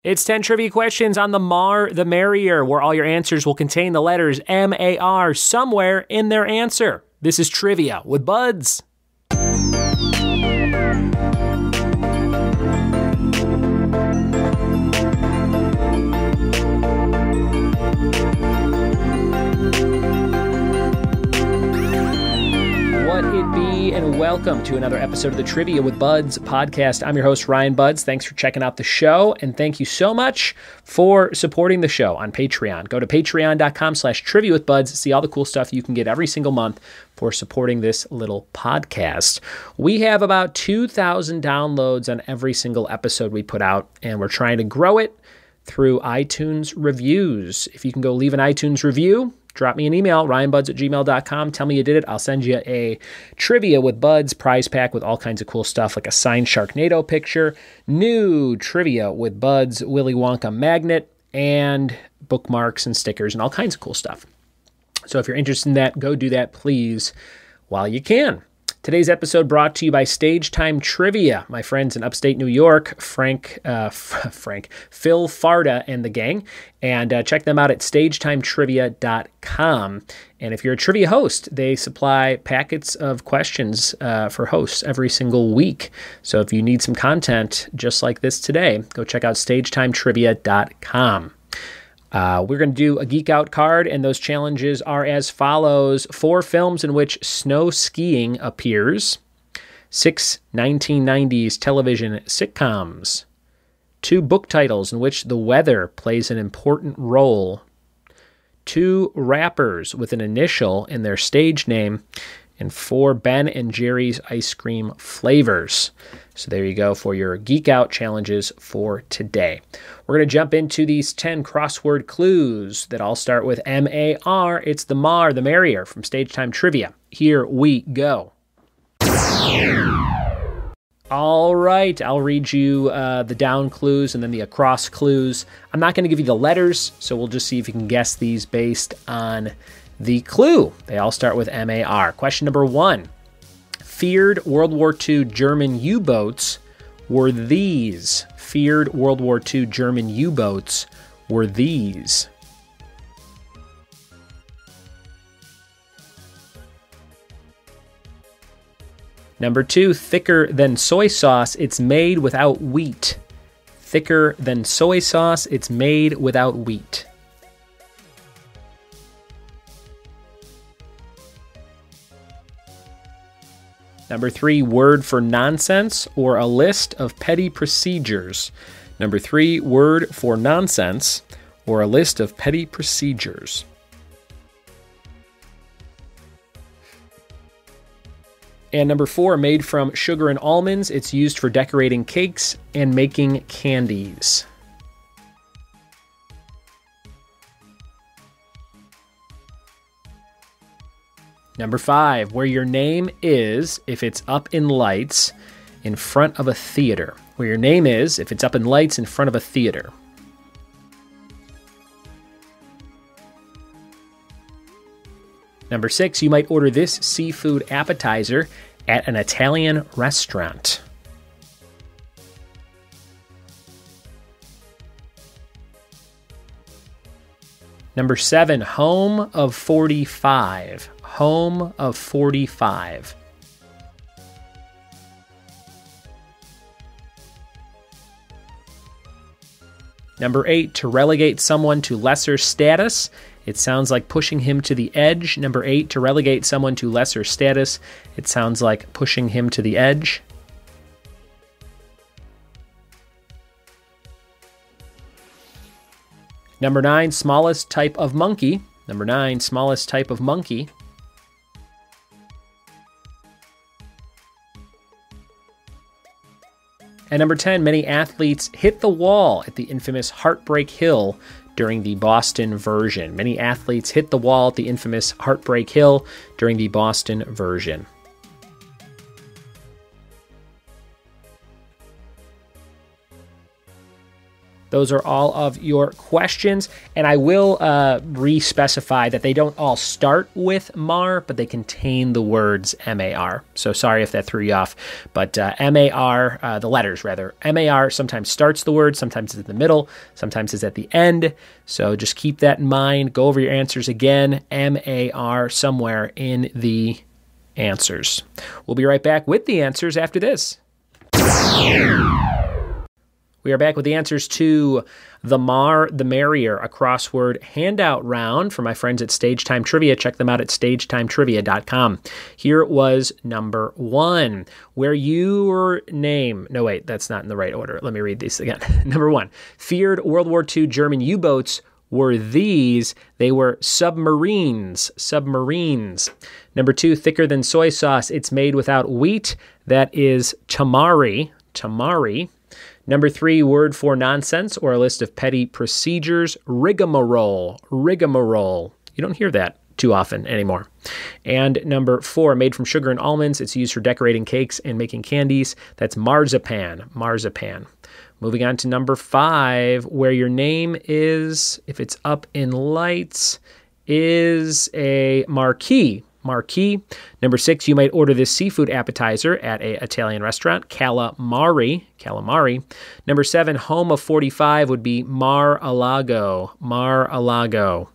It's 10 trivia questions on the Mar the Merrier, where all your answers will contain the letters M-A-R somewhere in their answer. This is Trivia with Buds. What it be, and welcome to another episode of the Trivia with Buds podcast. I'm your host, Ryan Buds. Thanks for checking out the show, and thank you so much for supporting the show on Patreon. Go to patreon.com/trivia with Buds. See all the cool stuff you can get every single month for supporting this little podcast. We have about 2,000 downloads on every single episode we put out, and we're trying to grow it through iTunes reviews. If you can go leave an iTunes review, drop me an email, ryanbuds@gmail.com. Tell me you did it. I'll send you a Trivia with Buds prize pack with all kinds of cool stuff, like a signed Sharknado picture, new Trivia with Buds Willy Wonka magnet, and bookmarks and stickers and all kinds of cool stuff. So if you're interested in that, go do that, please, while you can. Today's episode brought to you by Stage Time Trivia. My friends in Upstate New York, Phil Farda and the gang. And check them out at stagetimetrivia.com. And if you're a trivia host, they supply packets of questions for hosts every single week. So if you need some content just like this today, go check out stagetimetrivia.com. We're going to do a Geek Out card, and those challenges are as follows. 4 films in which snow skiing appears. 6 1990s television sitcoms. 2 book titles in which the weather plays an important role. 2 rappers with an initial in their stage name. And 4 Ben and Jerry's ice cream flavors. So there you go for your Geek Out challenges for today. We're going to jump into these 10 crossword clues that all start with M-A-R. It's the Mar, the Merrier from Stage Time Trivia. Here we go. All right, I'll read you the down clues and then the across clues. I'm not going to give you the letters, so we'll just see if you can guess these based on the clue. They all start with M-A-R. Question number 1. Feared World War II German U-boats were these. Feared World War II German U-boats were these. Number 2, thicker than soy sauce, it's made without wheat. Thicker than soy sauce, it's made without wheat. Number 3, word for nonsense or a list of petty procedures. Number 3, word for nonsense or a list of petty procedures. And number 4, made from sugar and almonds. It's used for decorating cakes and making candies. Number 5, where your name is if it's up in lights in front of a theater. Where your name is if it's up in lights in front of a theater. Number 6, you might order this seafood appetizer at an Italian restaurant. Number 7, home of 45. Home of 45. Number 8, to relegate someone to lesser status. It sounds like pushing him to the edge. Number 8, to relegate someone to lesser status. It sounds like pushing him to the edge. Number 9, smallest type of monkey. Number 9, smallest type of monkey. And number 10, many athletes hit the wall at the infamous Heartbreak Hill during the Boston version. Many athletes hit the wall at the infamous Heartbreak Hill during the Boston version. Those are all of your questions, and I will re-specify that they don't all start with mar, but they contain the words M-A-R. So sorry if that threw you off, but M-A-R, the letters rather, M-A-R sometimes starts the word, sometimes it's in the middle, sometimes it's at the end. So just keep that in mind. Go over your answers again, M-A-R somewhere in the answers. We'll be right back with the answers after this. We are back with the answers to The Mar, the Merrier, a crossword handout round for my friends at Stage Time Trivia. Check them out at stagetimetrivia.com. Here was number 1, where your name... No, wait, that's not in the right order. Let me read these again. Number 1, feared World War II German U-boats were these. They were submarines. Submarines. Number 2, thicker than soy sauce. It's made without wheat. That is tamari. Tamari. Number 3, word for nonsense or a list of petty procedures, rigmarole, rigmarole. You don't hear that too often anymore. And number 4, made from sugar and almonds. It's used for decorating cakes and making candies. That's marzipan, marzipan. Moving on to number 5, where your name is, if it's up in lights, is a marquee. Marquee. Number 6, you might order this seafood appetizer at an Italian restaurant, calamari. Calamari. Number 7, home of 45 would be Mar-a-Lago. Mar-a-Lago.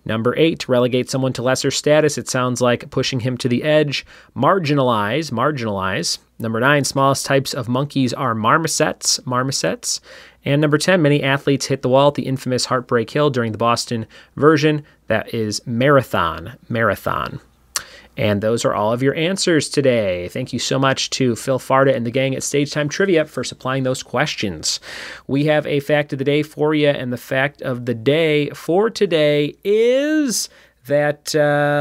Number 8, relegate someone to lesser status. It sounds like pushing him to the edge. Marginalize. Marginalize. Number 9, smallest types of monkeys are marmosets. Marmosets. And number 10, many athletes hit the wall at the infamous Heartbreak Hill during the Boston version. That is marathon. Marathon. And those are all of your answers today. Thank you so much to Phil Farda and the gang at Stage Time Trivia for supplying those questions. We have a fact of the day for you, and the fact of the day for today is that,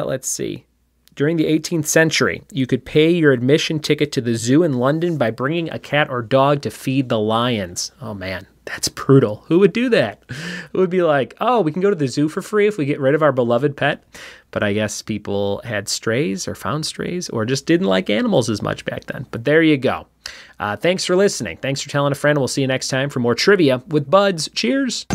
let's see, during the 18th century, you could pay your admission ticket to the zoo in London by bringing a cat or dog to feed the lions. Oh, man. That's brutal. Who would do that? It would be like, oh, we can go to the zoo for free if we get rid of our beloved pet. But I guess people had strays or found strays or just didn't like animals as much back then. But there you go. Thanks for listening. Thanks for telling a friend. We'll see you next time for more trivia with Buds. Cheers.